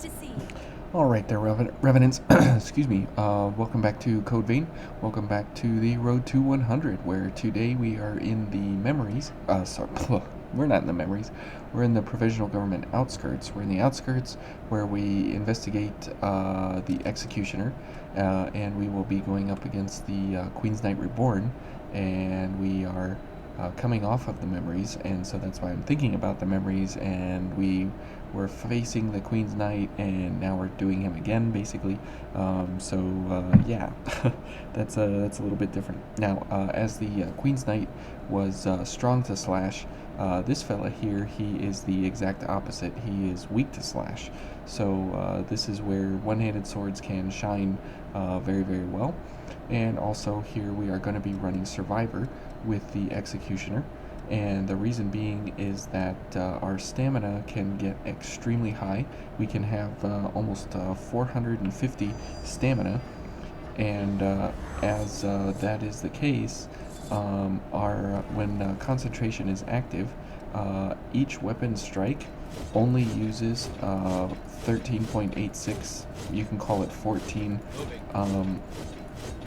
to see you. Alright there, Revenants. Excuse me. Welcome back to Code Vein. Welcome back to the Road to 100, where today we are in the memories. Sorry, we're not in the memories. We're in the provisional government outskirts. We're in the outskirts where we investigate the Executioner, and we will be going up against the Queen's Knight Reborn, and we are coming off of the memories, and so that's why I'm thinking about the memories, and we were facing the Queen's Knight, and now we're doing him again, basically. Yeah, that's a little bit different. Now, as the Queen's Knight was strong to slash, this fella here, he is the exact opposite. He is weak to slash. So this is where one-handed swords can shine very, very well. And also here we are going to be running Survivor with the Executioner, and the reason being is that our stamina can get extremely high. We can have almost 450 stamina, and as that is the case, when concentration is active, each weapon strike only uses 13.86. You can call it 14.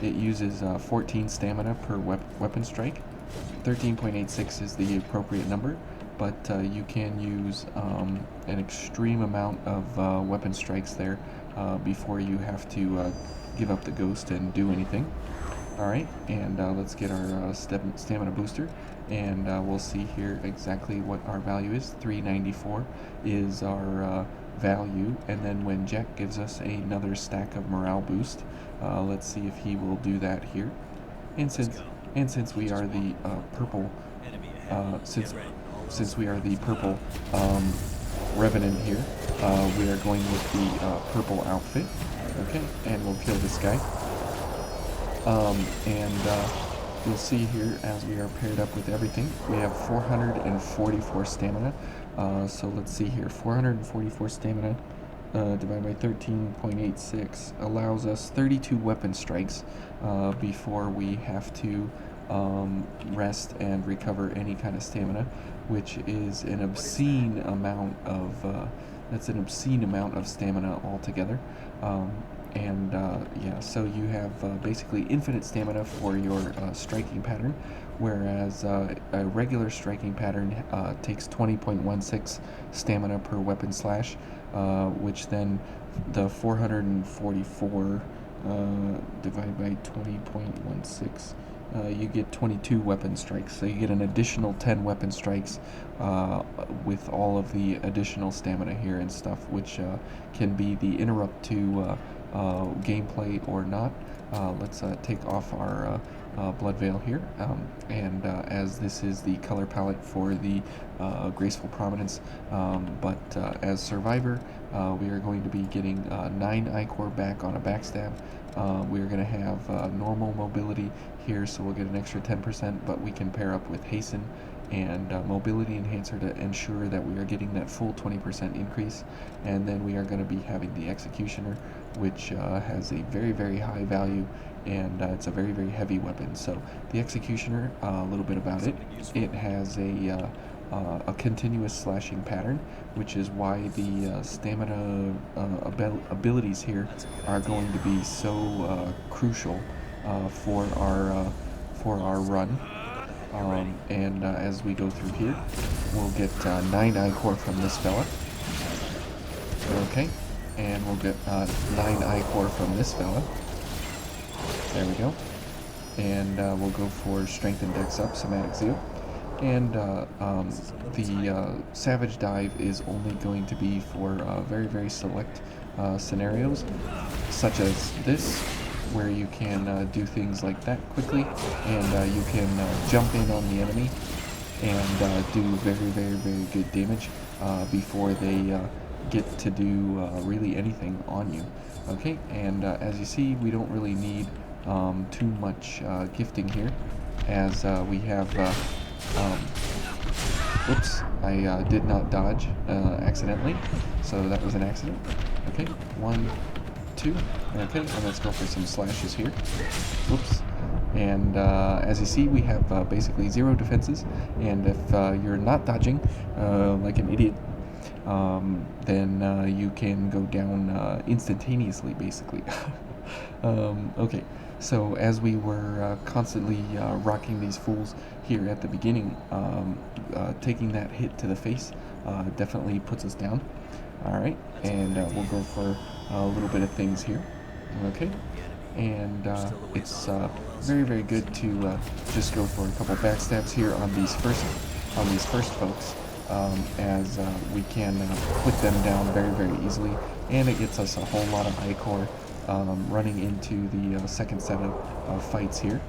It uses 14 stamina per weapon strike. 13.86 is the appropriate number, but you can use an extreme amount of weapon strikes there before you have to give up the ghost and do anything. Alright, and let's get our stamina booster, and we'll see here exactly what our value is. 394 is our value, and then when Jack gives us another stack of morale boost, let's see if he will do that here. And since we are the purple, since we are the purple revenant here, we are going with the purple outfit. Okay, and we'll kill this guy. You'll see here, as we are paired up with everything, we have 444 stamina. So let's see here, 444 stamina divided by 13.86 allows us 32 weapon strikes before we have to rest and recover any kind of stamina, which is an obscene amount of stamina altogether. Yeah, so you have basically infinite stamina for your striking pattern, whereas a regular striking pattern takes 20.16 stamina per weapon slash, which then the 444 divided by 20.16, you get 22 weapon strikes. So you get an additional 10 weapon strikes with all of the additional stamina here and stuff, which can be the interrupt to gameplay or not. Let's take off our blood veil here, and as this is the color palette for the graceful prominence, but as Survivor, we are going to be getting 9 ichor back on a backstab. We are going to have normal mobility here, so we'll get an extra 10%, but we can pair up with hasten and mobility enhancer to ensure that we are getting that full 20% increase. And then we are going to be having the Executioner, which has a very, very high value, and it's a very, very heavy weapon. So the Executioner, a little bit about it, it has a continuous slashing pattern, which is why the stamina abilities here are going to be so crucial for our run. As we go through here, we'll get 9 ichor from this fella. Okay, and we'll get 9 ichor from this fella. There we go. And we'll go for strength and dex up, somatic zeal. And the Savage Dive is only going to be for very, very select scenarios, such as this, where you can do things like that quickly, and you can jump in on the enemy and do very, very, very good damage before they get to do really anything on you. Okay, and as you see, we don't really need too much gifting here, as we have oops, I did not dodge accidentally, so that was an accident. Okay, 1, 2, okay, and let's go for some slashes here. Whoops. And as you see, we have basically 0 defenses, and if you're not dodging like an idiot, then you can go down instantaneously, basically. Okay, so as we were constantly rocking these fools here at the beginning, taking that hit to the face definitely puts us down. Alright, and we'll go for a little bit of things here. Okay, and it's very, very good to just go for a couple backstabs here on these first folks, as we can put them down very, very easily, and it gets us a whole lot of ichor running into the second set of fights here.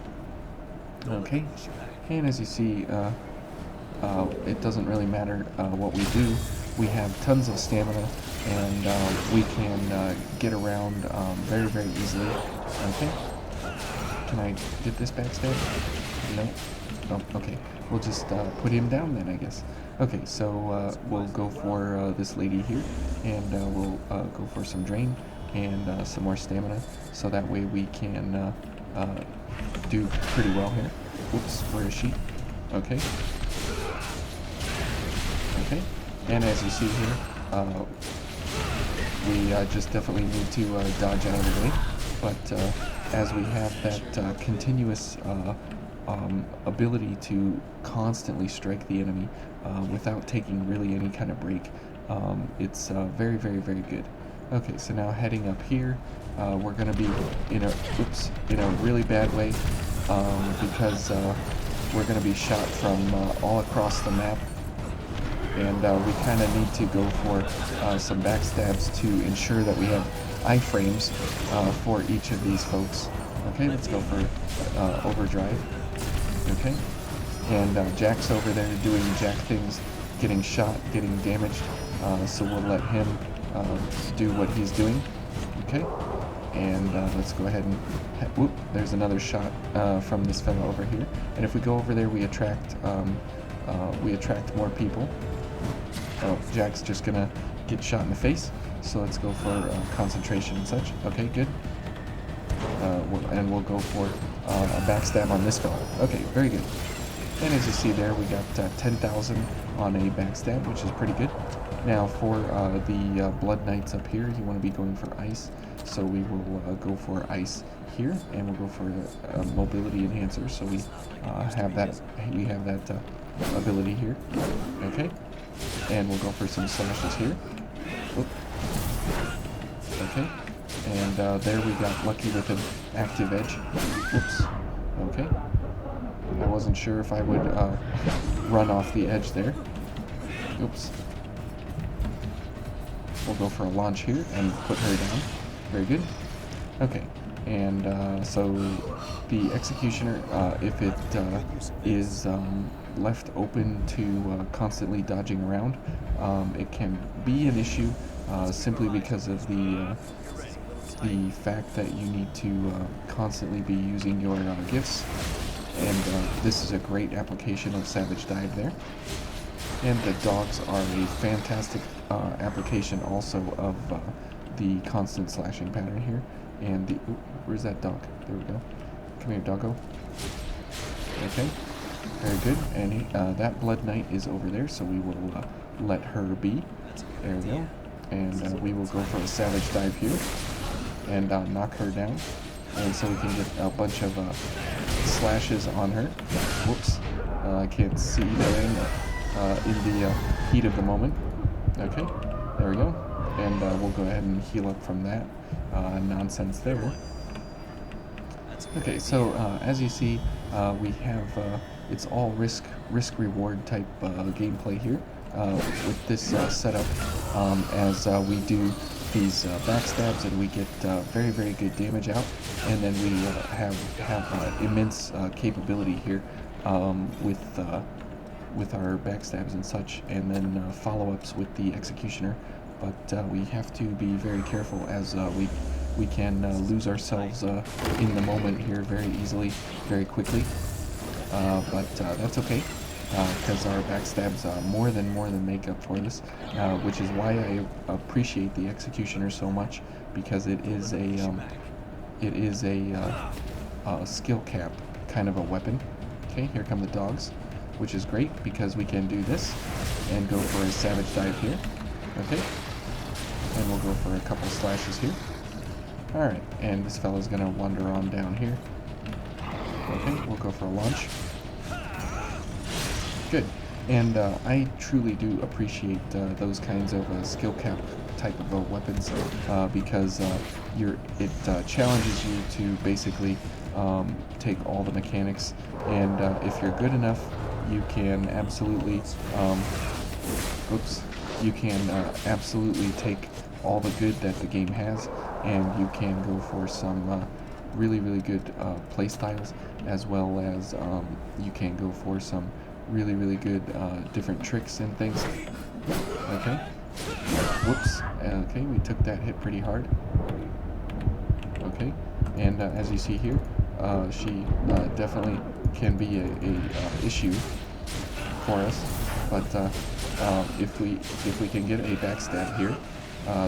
Okay, and as you see, it doesn't really matter what we do. We have tons of stamina, and we can get around very, very easily. Okay, can I get this backstab? No? Oh, okay. We'll just put him down then, I guess. Okay, so we'll go for this lady here, and we'll go for some drain and some more stamina, so that way we can do pretty well here. Oops, where is she? Okay. Okay, and as you see here, we just definitely need to dodge out of the way, but as we have that continuous ability to constantly strike the enemy without taking really any kind of break, it's very, very, very good. Okay, so now heading up here, we're going to be in a really bad way, because we're going to be shot from all across the map, and we kind of need to go for some backstabs to ensure that we have iframes for each of these folks. Okay, let's go for overdrive. Okay, and Jack's over there doing Jack things, getting shot, getting damaged, so we'll let him do what he's doing. Okay, and let's go ahead and whoop, there's another shot from this fellow over here, and if we go over there, we attract more people. Oh, Jack's just gonna get shot in the face, so let's go for concentration and such. Okay, good. And we'll go for a backstab on this fellow. Okay, very good. And as you see there, we got 10,000 on a backstab, which is pretty good. Now for the Blood Knights up here, you want to be going for ice, so we will go for ice here, and we'll go for mobility enhancer, so we have that ability here. Okay, and we'll go for some slashes here. Oop. Okay, and there we got lucky with an active edge. Oops. Okay, I wasn't sure if I would run off the edge there. Oops. We'll go for a launch here and put her down. Very good. Okay, and so the Executioner, if it is left open to constantly dodging around, it can be an issue simply because of the fact that you need to constantly be using your gifts, and this is a great application of Savage Dive there. And the dogs are a fantastic application also of the constant slashing pattern here. And the where's that dog? There we go. Come here, doggo. Okay, very good. And that Blood Knight is over there, so we will let her be. There we go. And we will go for a Savage Dive here and knock her down. And so we can get a bunch of slashes on her. Whoops. I can't see there in the heat of the moment. Okay, there we go. And we'll go ahead and heal up from that nonsense there. Okay, so as you see, we have it's all risk-reward type gameplay here with this setup, as we do these backstabs and we get very, very good damage out, and then we have immense capability here with our backstabs and such, and then follow-ups with the Executioner. But we have to be very careful, as we can lose ourselves in the moment here very easily, very quickly. But that's okay, because our backstabs more than make up for this, which is why I appreciate the Executioner so much, because it is a skill cap kind of a weapon. Okay, here come the dogs, which is great because we can do this and go for a Savage Dive here. Okay, and we'll go for a couple slashes here. Alright, and this fella's gonna wander on down here. Okay, we'll go for a launch. Good. And I truly do appreciate those kinds of skill cap type of weapons because it challenges you to basically take all the mechanics, and if you're good enough, you can absolutely absolutely take all the good that the game has, and you can go for some really good play styles, as well as you can go for some really good different tricks and things. Okay. Whoops. Okay, we took that hit pretty hard. Okay, and as you see here, she definitely can be a issue for us, but if we can get a backstab here,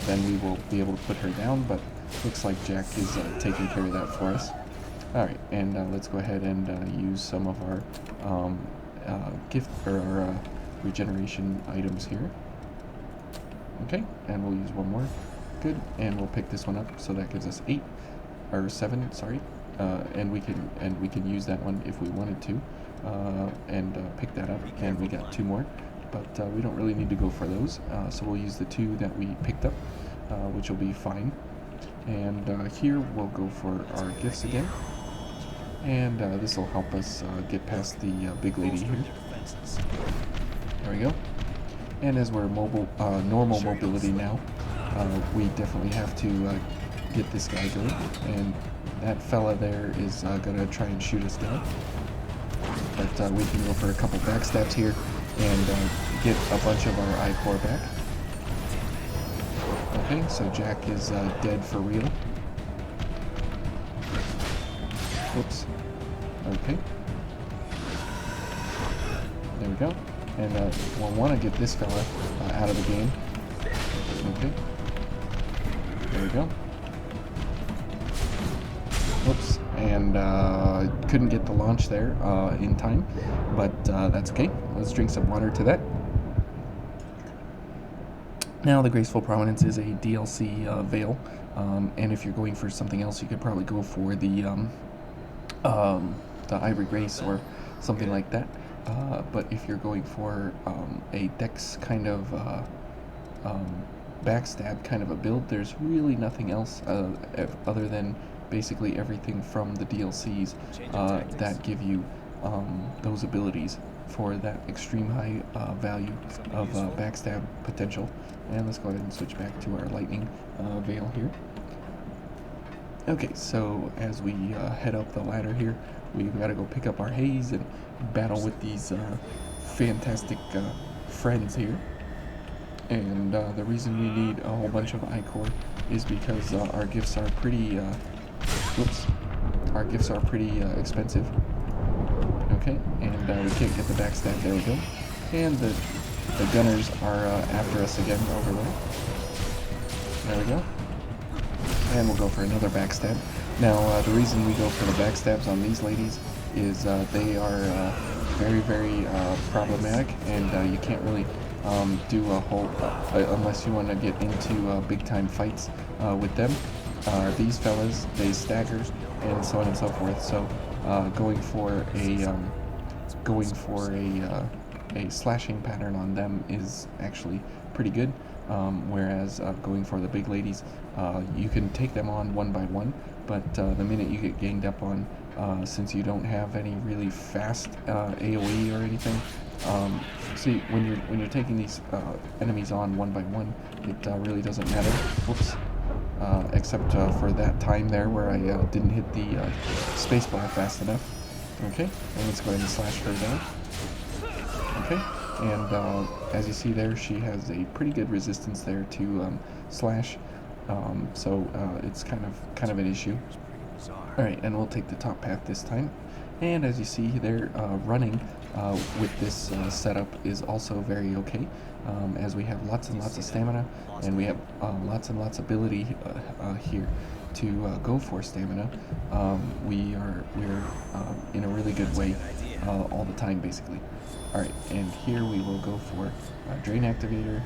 then we will be able to put her down. But looks like Jack is taking care of that for us. All right, and let's go ahead and use some of our gift or our regeneration items here. Okay, and we'll use one more. Good, and we'll pick this one up, so that gives us 8 or 7. Sorry, and we can use that one if we wanted to, and pick that up, and we got 2 more. But we don't really need to go for those, so we'll use the 2 that we picked up, which will be fine. And here we'll go for our gifts again. And this will help us get past the big lady here. There we go. And as we're normal mobility now, we definitely have to get this guy going. And that fella there is going to try and shoot us down. But we can go for a couple backstabs here and get a bunch of our I-core back. Okay, so Jack is dead for real. Whoops. Okay. There we go. And we'll want to get this fella out of the game. Okay. There we go. Whoops. And couldn't get the launch there in time, but that's okay. Let's drink some water to that. Now, the Graceful Prominence is a DLC veil, and if you're going for something else, you could probably go for the Ivory Grace or something like that. But if you're going for a Dex kind of backstab kind of a build, there's really nothing else other than basically everything from the DLCs that give you those abilities for that extreme high value of backstab potential. And let's go ahead and switch back to our lightning veil here. Okay, so as we head up the ladder here, we've got to go pick up our haze and battle with these fantastic friends here. And the reason we need a whole bunch of I-core is because our gifts are pretty expensive. Okay, and we can't get the backstab. There we go. And the gunners are after us again over there. There we go. And we'll go for another backstab. Now, the reason we go for the backstabs on these ladies is they are very problematic, and you can't really do a whole unless you want to get into big-time fights with them. These fellas, they stagger, and so on and so forth. So, going for a slashing pattern on them is actually pretty good. Whereas going for the big ladies, you can take them on one by one, but the minute you get ganged up on, since you don't have any really fast AoE or anything, see, when you're taking these enemies on one by one, it really doesn't matter. Whoops. Except for that time there where I didn't hit the spacebar fast enough. Okay, and let's go ahead and slash her down. Okay, and as you see there, she has a pretty good resistance there to slash, so it's kind of an issue. All right, and we'll take the top path this time. And as you see there, running with this setup is also very okay, as we have lots and lots of stamina, and we have lots and lots of ability here to go for stamina. We're in a really good way all the time, basically. All right, and here we will go for Drain Activator,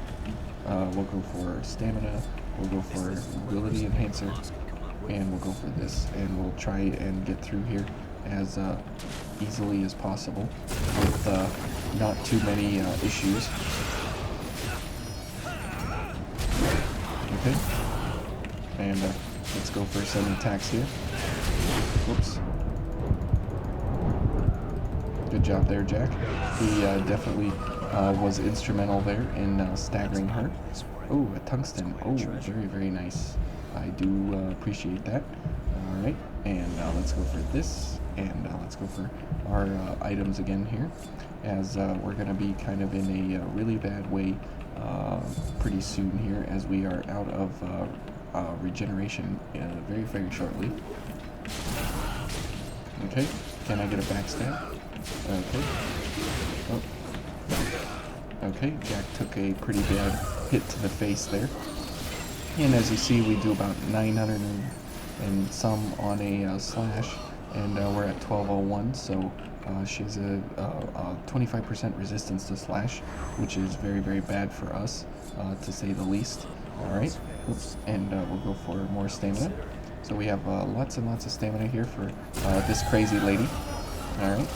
We'll go for stamina, we'll go for ability enhancer, and we'll go for this, and we'll try and get through here as easily as possible with not too many issues. Okay, and let's go for some attacks here. Whoops. Good job there, Jack. He definitely was instrumental there in staggering her. Oh, a tungsten. Oh, very, very nice. I do appreciate that. Alright, and let's go for this, and let's go for our items again here, as we're going to be kind of in a really bad way pretty soon here, as we are out of regeneration very, very shortly. Okay, can I get a backstab? Okay. Oh. Okay, Jack took a pretty bad hit to the face there. And as you see, we do about 900 and some on a slash, and we're at 1201, so she has a 25% resistance to slash, which is very, very bad for us, to say the least. Alright, oops, and we'll go for more stamina. So we have lots and lots of stamina here for this crazy lady. Alright.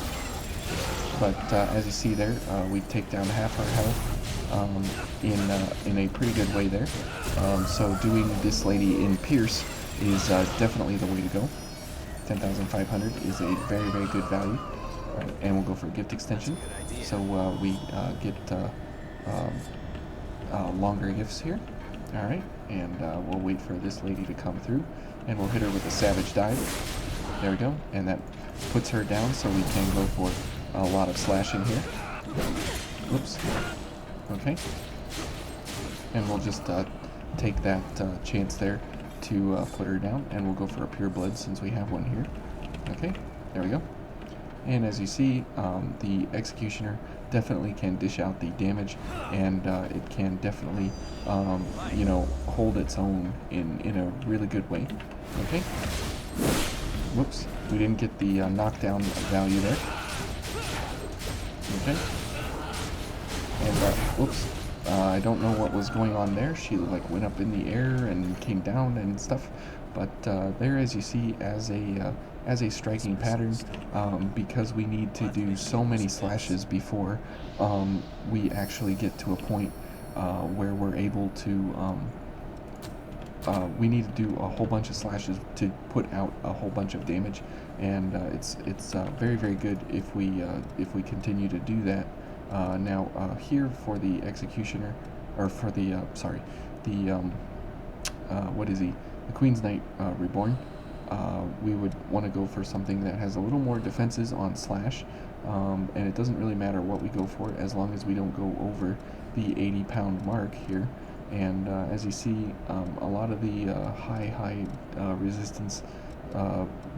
But as you see there, we take down half our health in a pretty good way there. So doing this lady in Pierce is definitely the way to go. 10,500 is a very, very good value. Right, and we'll go for gift extension. So we get longer gifts here. Alright, and we'll wait for this lady to come through, and we'll hit her with a savage dive. There we go, and that puts her down, so we can go for a lot of slashing here. Whoops. Okay. And we'll just take that chance there to put her down, and we'll go for a pure blood since we have one here. Okay, there we go. And as you see, the Executioner definitely can dish out the damage, and it can definitely, you know, hold its own in a really good way. Okay. Whoops, we didn't get the knockdown value there. Okay. And, whoops, I don't know what was going on there. She, like, went up in the air and came down and stuff. But there, as you see, as a striking pattern, because we need to do so many slashes before we actually get to a point where we're able to, we need to do a whole bunch of slashes to put out a whole bunch of damage, and it's very, very good if we continue to do that. Now here for the Executioner, or for the sorry, the what is he? The Queen's Knight Reborn. We would want to go for something that has a little more defenses on slash, and it doesn't really matter what we go for as long as we don't go over the 80-pound mark here. And as you see, a lot of the high resistance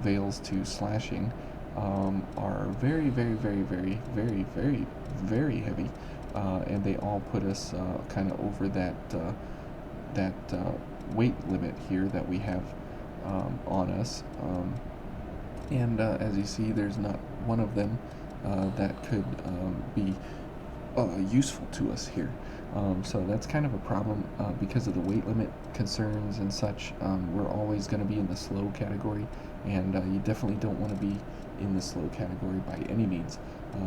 veils to slashing are very, very, very, very, very, very, very heavy, and they all put us kind of over that weight limit here that we have on us. And as you see, there's not one of them that could be useful to us here. So that's kind of a problem because of the weight limit concerns and such. We're always going to be in the slow category, and you definitely don't want to be in the slow category by any means.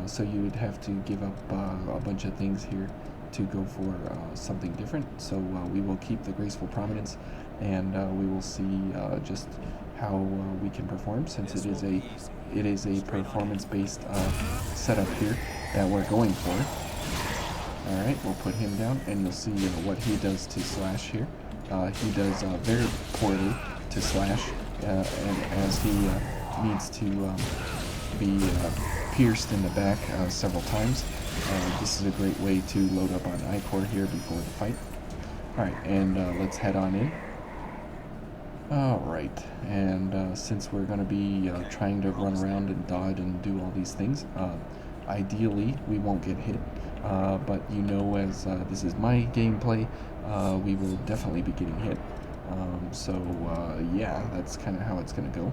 So you would have to give up a bunch of things here to go for something different. So we will keep the graceful prominence, and we will see just how we can perform, since it is a performance-based setup here that we're going for. Alright, we'll put him down, and you'll see what he does to slash here. He does very poorly to slash, and as he needs to be pierced in the back several times. This is a great way to load up on I-Core here before the fight. Alright, and let's head on in. Alright, and since we're going to be trying to run around and dodge and do all these things, ideally we won't get hit. But you know, as this is my gameplay, we will definitely be getting hit. So yeah, that's kind of how it's going to go.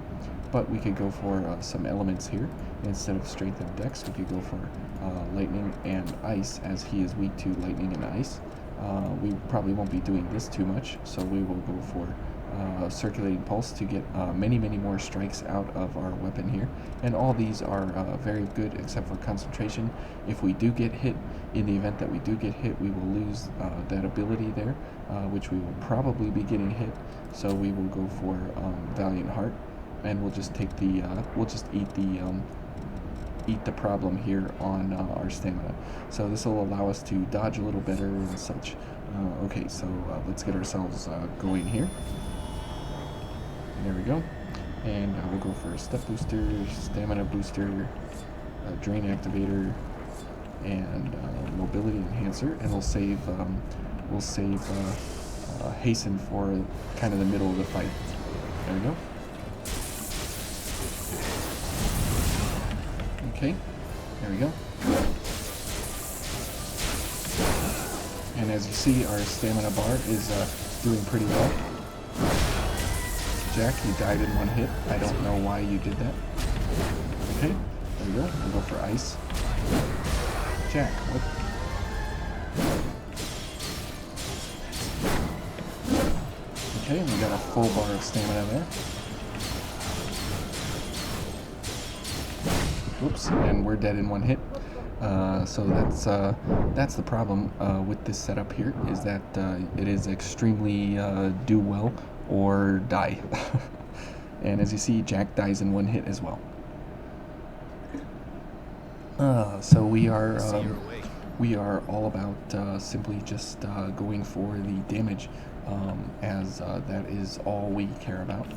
But we could go for some elements here. Instead of strength and dex, we could go for lightning and ice, as he is weak to lightning and ice. we probably won't be doing this too much, so we will go for circulating pulse to get many more strikes out of our weapon here. And all these are very good except for concentration. If we do get hit, in the event that we do get hit, we will lose that ability there, which we will probably be getting hit, so we will go for Valiant Heart, and we'll just take the we'll just eat the problem here on our stamina. So this will allow us to dodge a little better and such. Okay, so let's get ourselves going here. There we go. And we'll go for a step booster, stamina booster, drain activator, and mobility enhancer, and we'll save hasten for kind of the middle of the fight. There we go. Okay, there we go. And as you see, our stamina bar is doing pretty well. Jack, you died in one hit. I don't know why you did that. Okay, there we go. We'll go for ice. Jack, what? Okay, we got a full bar of stamina there. Whoops, and we're dead in one hit. So that's the problem with this setup here, is that it is extremely do well or die. And as you see, Jack dies in one hit as well. So we are all about simply just going for the damage, as that is all we care about.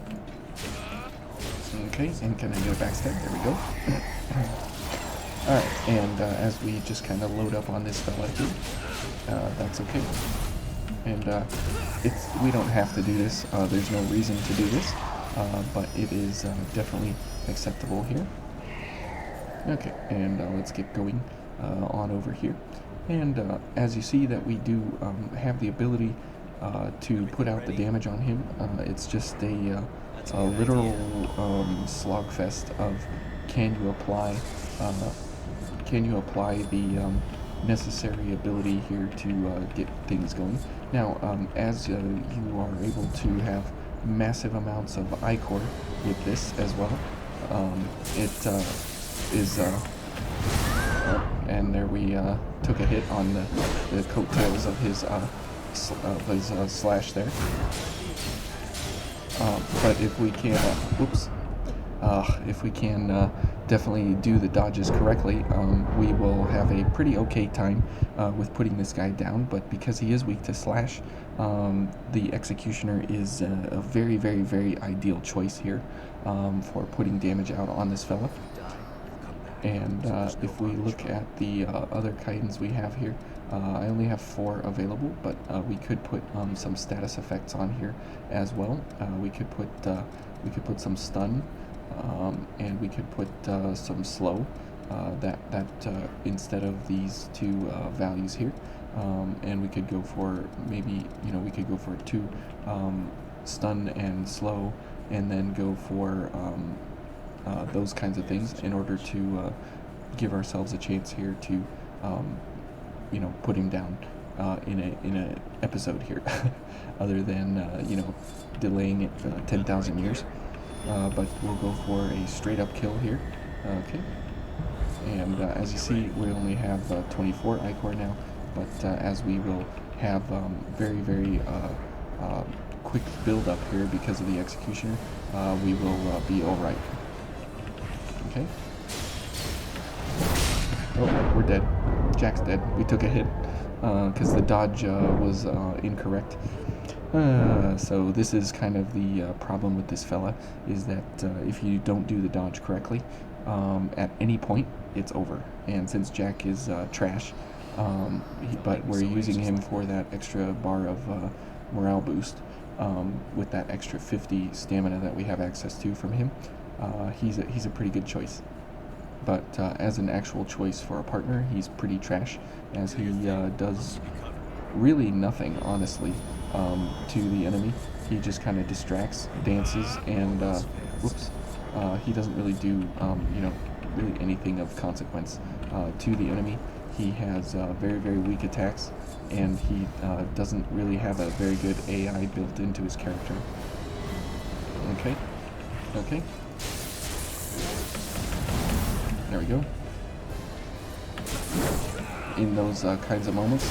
Okay, and can I get a backstab? There we go. Alright, and as we just kind of load up on this fella here, that's okay. And we don't have to do this, there's no reason to do this, but it is definitely acceptable here. Okay, and let's get going on over here. And as you see that we do have the ability to put out the damage on him, it's just a literal slogfest of can you apply the necessary ability here to get things going. Now, as you are able to have massive amounts of I-core with this as well, it is and there we took a hit on the coattails of his slash there. But if we can, if we can definitely do the dodges correctly, we will have a pretty okay time with putting this guy down. But because he is weak to slash, the Executioner is a very ideal choice here for putting damage out on this fella. And if we look at the other Titans we have here, I only have 4 available, but we could put some status effects on here as well. We could put some stun, and we could put some slow. That instead of these 2 values here, and we could go for maybe we could go for 2 stun and slow, and then go for those kinds of things in order to give ourselves a chance here to put him down in a episode here, other than delaying it 10,000 years. But we'll go for a straight up kill here. Okay, and as you see, we only have 24 I-core now, but as we will have very quick build up here because of the Executioner, we will be all right. Okay. Oh, we're dead. Jack's dead. We took a hit because the dodge was incorrect. So this is kind of the problem with this fella, is that if you don't do the dodge correctly, at any point, it's over. And since Jack is trash, but we're using him for that extra bar of morale boost, with that extra 50 stamina that we have access to from him, he's a pretty good choice. But as an actual choice for a partner, he's pretty trash, as he does really nothing, honestly, to the enemy. He just kind of distracts, dances, and he doesn't really do really anything of consequence to the enemy. He has very weak attacks, and he doesn't really have a very good AI built into his character. Okay, okay. There we go. In those kinds of moments,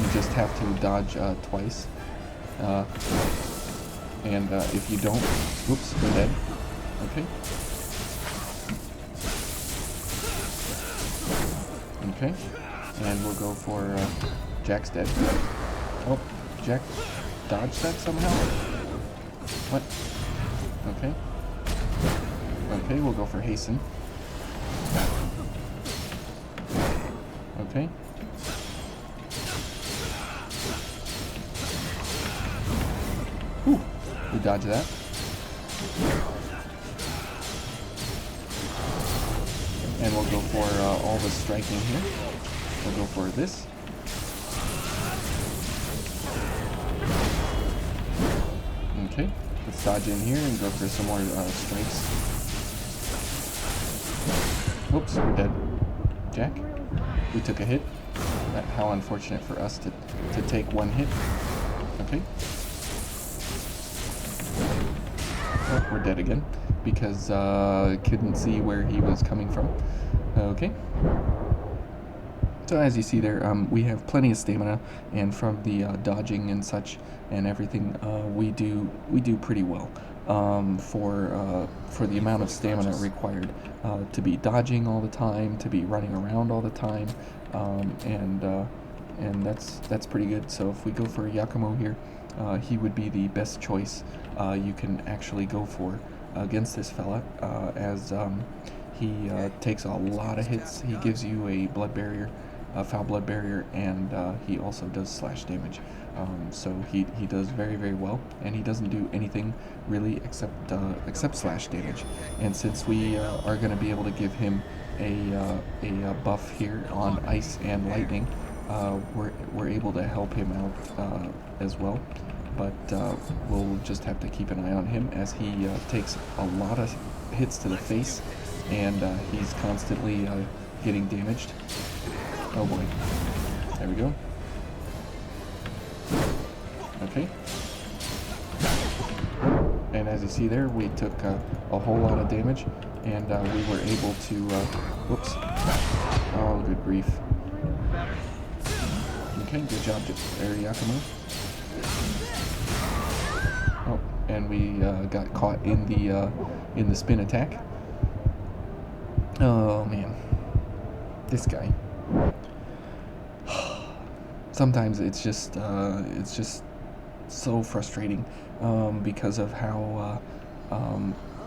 you just have to dodge twice. And if you don't, whoops, we're dead. Okay. Okay. And we'll go for Jack's dead. Oh, Jack dodged that somehow? What? Okay. Okay, we'll go for Hasten. Okay. Whew, we dodge that. And we'll go for all the striking here. We'll go for this. Okay, let's dodge in here and go for some more strikes. Oops, we're dead. Jack, we took a hit. How unfortunate for us to take one hit. Okay. Oh, we're dead again because couldn't see where he was coming from. Okay. So as you see there, we have plenty of stamina, and from the dodging and such and everything, we do pretty well for the amount of stamina required to be dodging all the time, to be running around all the time, and that's pretty good. So if we go for Yakumo here, he would be the best choice you can actually go for against this fella, as he takes a lot of hits. He gives you a blood barrier, a foul blood barrier, and he also does slash damage. So he does very, very well, and he doesn't do anything really except slash damage. And since we are going to be able to give him a buff here on ice and lightning, we're able to help him out as well. But we'll just have to keep an eye on him, as he takes a lot of hits to the face, and he's constantly getting damaged. Oh boy. There we go. Okay. And as you see there, we took a whole lot of damage, and we were able to... whoops. Oh, good grief. Okay, good job there, Yakumo. Oh, and we got caught in the spin attack. Oh man, this guy. Sometimes it's just so frustrating because of how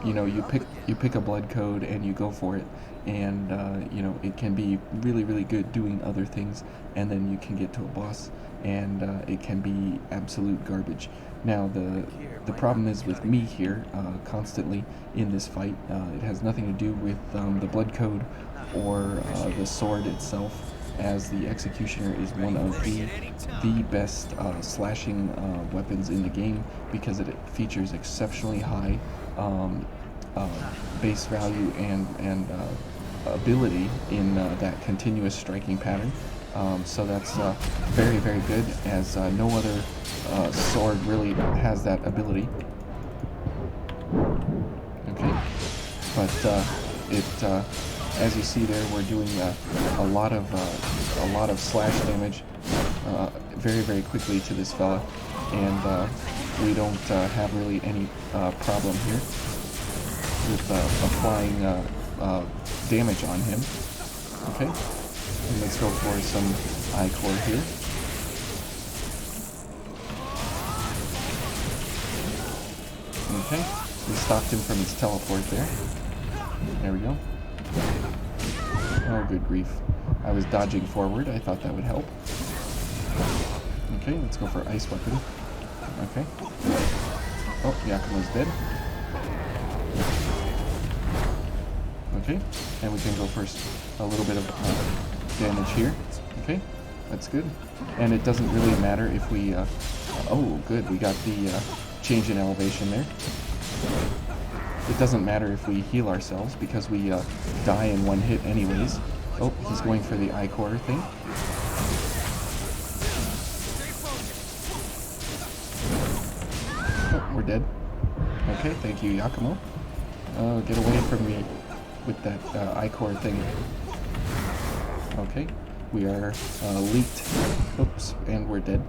you know, you pick a blood code and you go for it, and you know, it can be really, really good doing other things, and then you can get to a boss and it can be absolute garbage. Now the problem is with me here constantly in this fight. It has nothing to do with the blood code or the sword itself, as the Executioner is one of the best slashing weapons in the game, because it features exceptionally high base value and ability in that continuous striking pattern. So that's very, very good, as no other sword really has that ability. Okay, but as you see there, we're doing a lot of slash damage very, very quickly to this fella, and we don't have really any problem here with applying damage on him. Okay, and let's go for some I-core here. Okay, we stopped him from his teleport there. There we go. Oh, good grief. I was dodging forward. I thought that would help. Okay, let's go for ice weapon. Okay. Oh, Yakumo's dead. Okay, and we can go for a little bit of damage here. Okay, that's good. And it doesn't really matter if we... oh, good, we got the change in elevation there. It doesn't matter if we heal ourselves, because we die in one hit anyways. Oh, he's going for the I-core thing. dead. Okay, thank you, Yakumo. Get away from me with that I-core thing. Okay, we are leaked. Oops, and we're dead.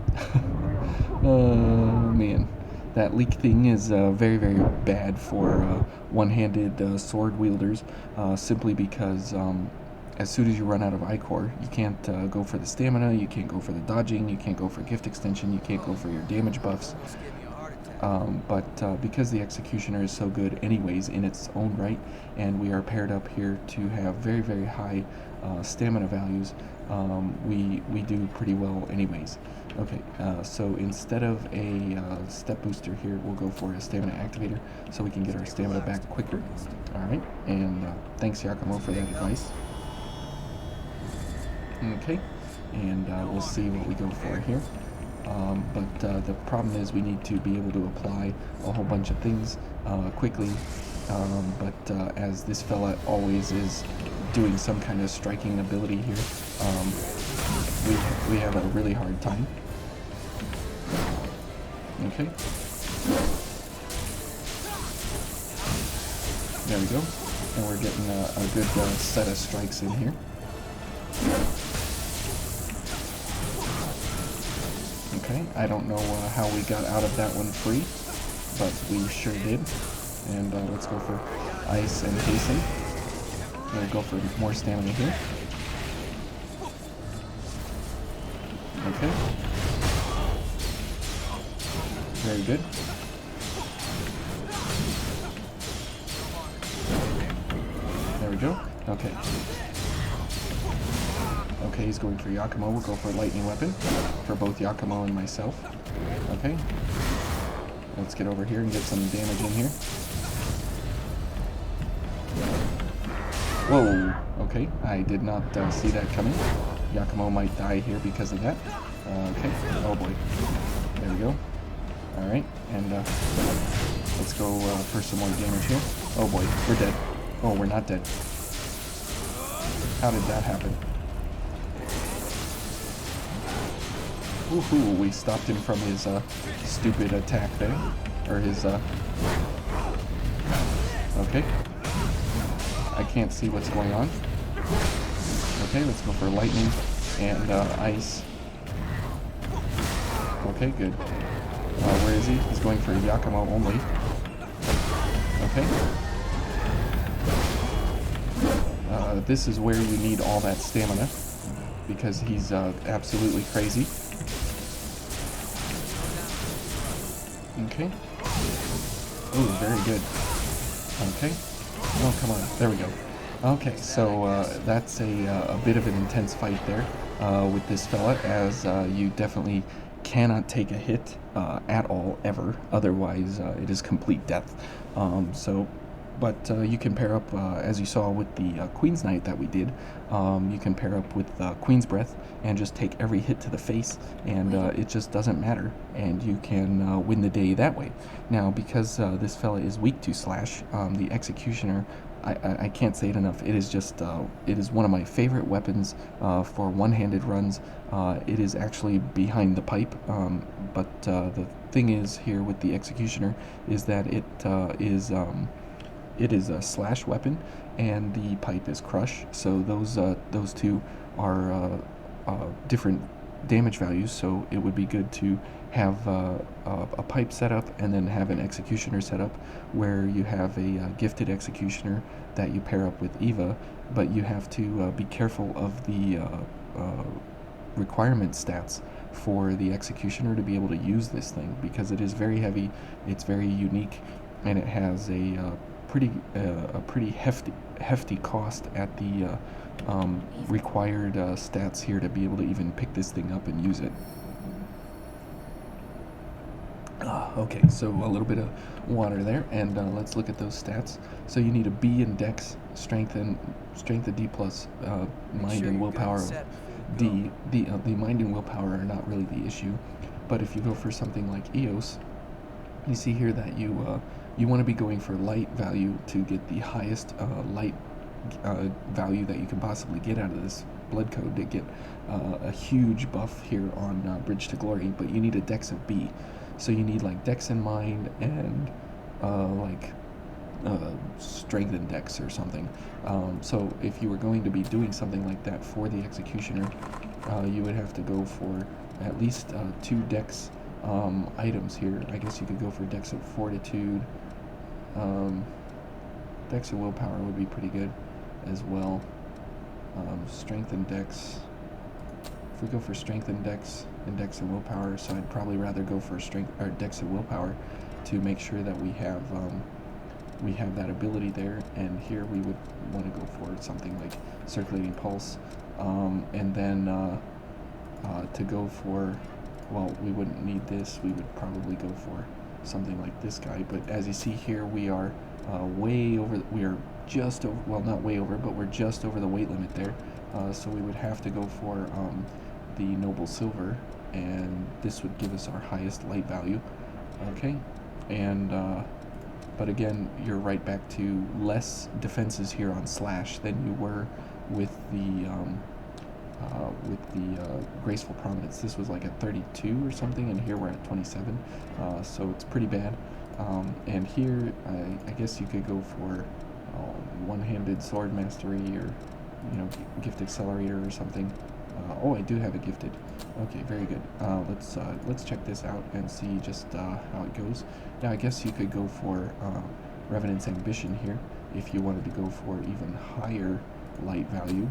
Oh, man. That leak thing is very, very bad for one-handed sword wielders, simply because as soon as you run out of I-core, you can't go for the stamina, you can't go for the dodging, you can't go for gift extension, you can't go for your damage buffs. But because the Executioner is so good anyways in its own right, and we are paired up here to have very, very high stamina values, we do pretty well anyways. Okay, so instead of a step booster here, we'll go for a stamina activator so we can get our stamina back quicker. Alright, and thanks Yakumo for that advice. Okay, and we'll see what we go for here. But the problem is we need to be able to apply a whole bunch of things quickly, but as this fella always is doing some kind of striking ability here, we have a really hard time. Okay. There we go. And we're getting a good set of strikes in here. Okay, I don't know how we got out of that one free, but we sure did. And let's go for ice and hasten. We'll go for more stamina here. Okay. Very good. There we go. Okay. Okay, he's going for Yakumo. We'll go for a lightning weapon for both Yakumo and myself. Okay. Let's get over here and get some damage in here. Whoa. Okay, I did not see that coming. Yakumo might die here because of that. Okay. Oh boy. There we go. Alright, and let's go for some more damage here. Oh boy, we're dead. Oh, we're not dead. How did that happen? Woohoo, we stopped him from his stupid attack there. Or his, okay. I can't see what's going on. Okay, let's go for lightning and ice. Okay, good. Where is he? He's going for Yakumo only. Okay. This is where you need all that stamina, because he's absolutely crazy. Okay. Ooh, very good. Okay. Oh, come on. There we go. Okay, so that's a bit of an intense fight there with this fella, as you definitely cannot take a hit at all, ever. Otherwise, it is complete death. But you can pair up, as you saw with the Queen's Knight that we did, you can pair up with Queen's Breath and just take every hit to the face, and it just doesn't matter, and you can win the day that way. Now, because this fella is weak to slash, the Executioner, I can't say it enough, it is just, it is one of my favorite weapons for one-handed runs. It is actually behind the pipe, but the thing is here with the Executioner is that it is a slash weapon, and the pipe is crush. So those two are different damage values. So it would be good to have a pipe setup and then have an Executioner setup where you have a gifted Executioner that you pair up with Eva, but you have to be careful of the requirement stats for the Executioner to be able to use this thing, because it is very heavy, it's very unique, and it has a pretty hefty cost at the required stats here to be able to even pick this thing up and use it. Okay, so a little bit of water there, and let's look at those stats. So you need a B in Dex, Strength and D plus, Mind and Willpower of D. The Mind and Willpower are not really the issue, but if you go for something like Eos, you see here that you want to be going for light value to get the highest light value that you can possibly get out of this blood code to get a huge buff here on Bridge to Glory, but you need a Dex of B. So you need like dex in mind and like strength and dex or something. So if you were going to be doing something like that for the executioner, you would have to go for at least 2 dex items here. I guess you could go for dex of fortitude. Dex or willpower would be pretty good as well. Strength and dex. If we go for strength and dex and willpower, so I'd probably rather go for strength or dex and willpower to make sure that we have that ability there. And here we would want to go for something like circulating pulse, and then to go for, well, we wouldn't need this. We would probably go for something like this guy. But as you see here, we are way over. We are just over, well, not way over, but we're just over the weight limit there. So we would have to go for the noble silver, and this would give us our highest light value. Okay, and but again, you're right back to less defenses here on slash than you were with the graceful prominence. This was like at 32 or something, and here we're at 27. So it's pretty bad. And here, I guess you could go for one-handed sword mastery, or gift accelerator or something. Oh, I do have a gifted. Okay, very good. Let's check this out and see just how it goes. Now, I guess you could go for Revenant's Ambition here if you wanted to go for even higher light value,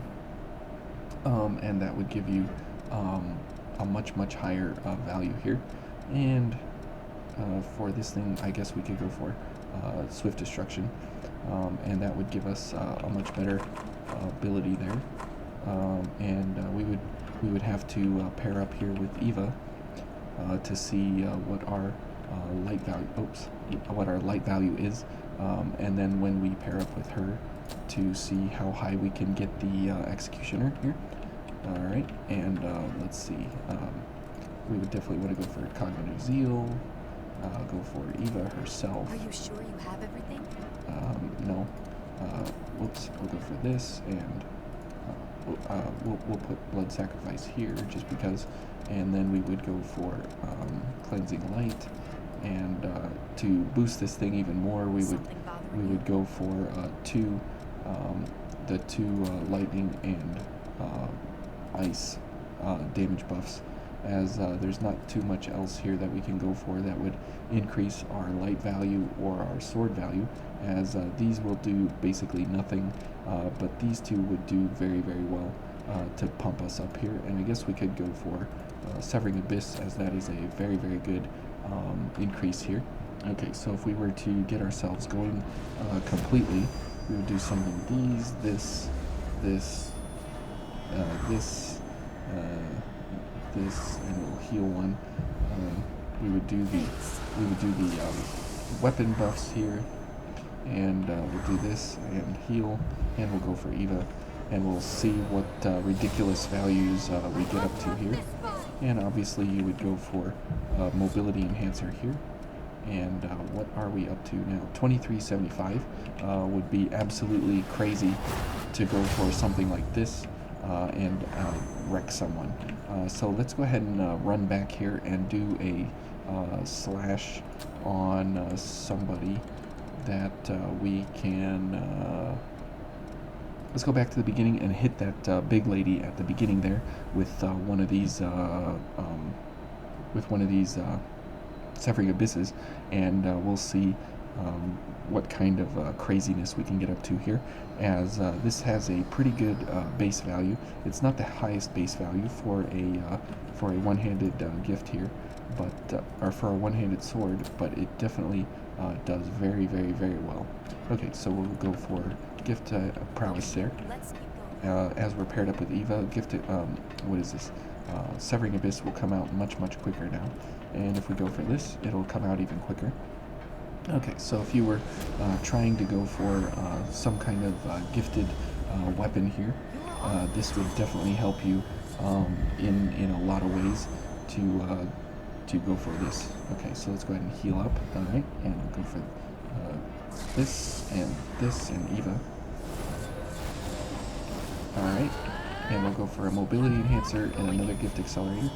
and that would give you a much higher value here. And for this thing, I guess we could go for Swift Destruction, and that would give us a much better ability there. And we would have to pair up here with Eva to see what our light value. What our light value is, and then when we pair up with her to see how high we can get the executioner here. All right, and let's see. We would definitely want to go for Cognitive Zeal. Go for Eva herself. Are you sure you have everything? No. Whoops. We'll go for this, and we'll put Blood Sacrifice here just because, and then we would go for Cleansing Light, and to boost this thing even more, we would go for the two lightning and ice damage buffs, as there's not too much else here that we can go for that would increase our light value or our sword value, as these will do basically nothing, but these two would do very well to pump us up here. And I guess we could go for Severing Abyss, as that is a very good increase here. Okay, so if we were to get ourselves going completely, we would do something this, and we'll heal one. We would do the weapon buffs here, and we'll do this and heal, and we'll go for Eva, and we'll see what ridiculous values we get up to here. And obviously you would go for mobility enhancer here, and what are we up to now? 2375 would be absolutely crazy to go for something like this and wreck someone. So let's go ahead and run back here and do a slash on somebody that we can. Let's go back to the beginning and hit that big lady at the beginning there with one of these Severing Abysses, and we'll see what kind of craziness we can get up to here, as this has a pretty good base value. It's not the highest base value for a one-handed gift here, but or for a one-handed sword, but it definitely does very well. Okay, so we'll go for gift prowess there. As we're paired up with Eva, what is this? Severing Abyss will come out much quicker now, and if we go for this, it'll come out even quicker. Okay, so if you were trying to go for some kind of gifted weapon here, this would definitely help you in a lot of ways to go for this. Okay, so let's go ahead and heal up. All right, and we'll go for this and Eva. All right, and we'll go for a mobility enhancer and another gift accelerator.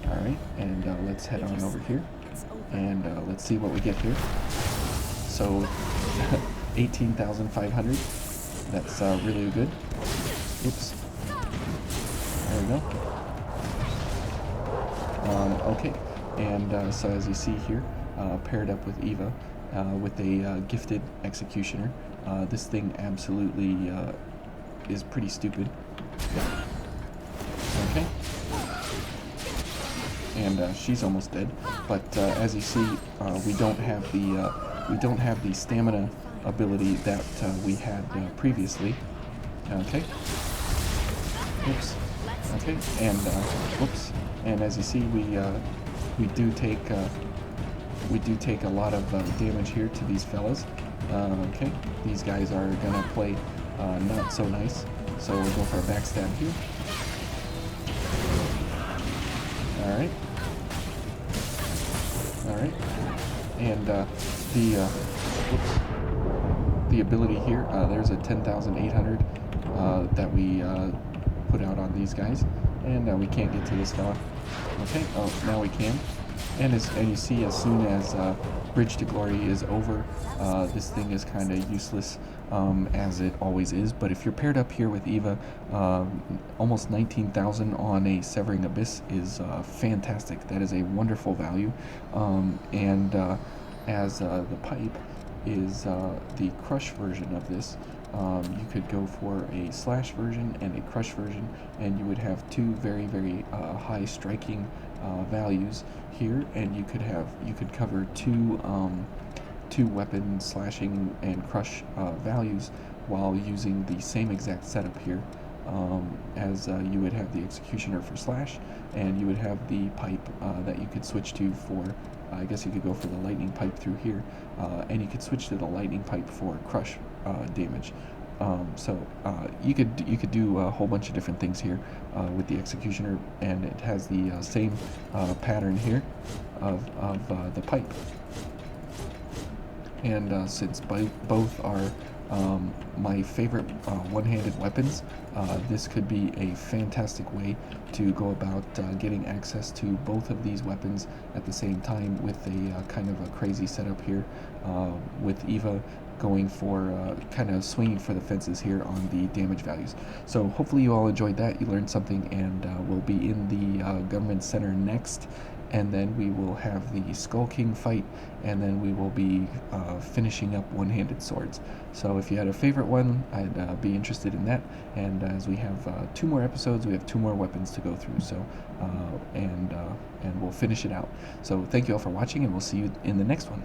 All right, and let's head on over here. And let's see what we get here. So 18,500. That's really good. Oops. There we go. Okay, and so as you see here, paired up with Eva, with a gifted executioner, this thing absolutely is pretty stupid. Okay. And she's almost dead, but as you see, we don't have the stamina ability that we had previously. Okay. Oops. Okay. And whoops. And as you see, we do take a lot of damage here to these fellas. Okay. These guys are gonna play not so nice, so we'll go for a backstab here. All right. All right. And the ability here, there's a 10,800 that we put out on these guys, and we can't get to this fella. Okay. Oh, now we can. And you see, as soon as Bridge to Glory is over, this thing is kind of useless, as it always is. But if you're paired up here with Eva, almost 19,000 on a Severing Abyss is fantastic. That is a wonderful value. As the pipe is the crush version of this, you could go for a slash version and a crush version, and you would have two very, very high striking values here, and you could cover two weapon slashing and crush values while using the same exact setup here, as you would have the executioner for slash, and you would have the pipe that you could switch to for, I guess you could go for the lightning pipe through here, and you could switch to the lightning pipe for crush damage. So you could do a whole bunch of different things here with the executioner, and it has the same pattern here of the pipe. And since both are my favorite one-handed weapons, this could be a fantastic way to go about getting access to both of these weapons at the same time, with a kind of a crazy setup here, with Eva going for kind of swinging for the fences here on the damage values. So hopefully you all enjoyed that, you learned something, and we'll be in the government center next, and then we will have the Skull King fight, and then we will be finishing up one-handed swords. So if you had a favorite one, I'd be interested in that. And as we have 2 more episodes, we have 2 more weapons to go through. So and we'll finish it out. So thank you all for watching, and we'll see you in the next one.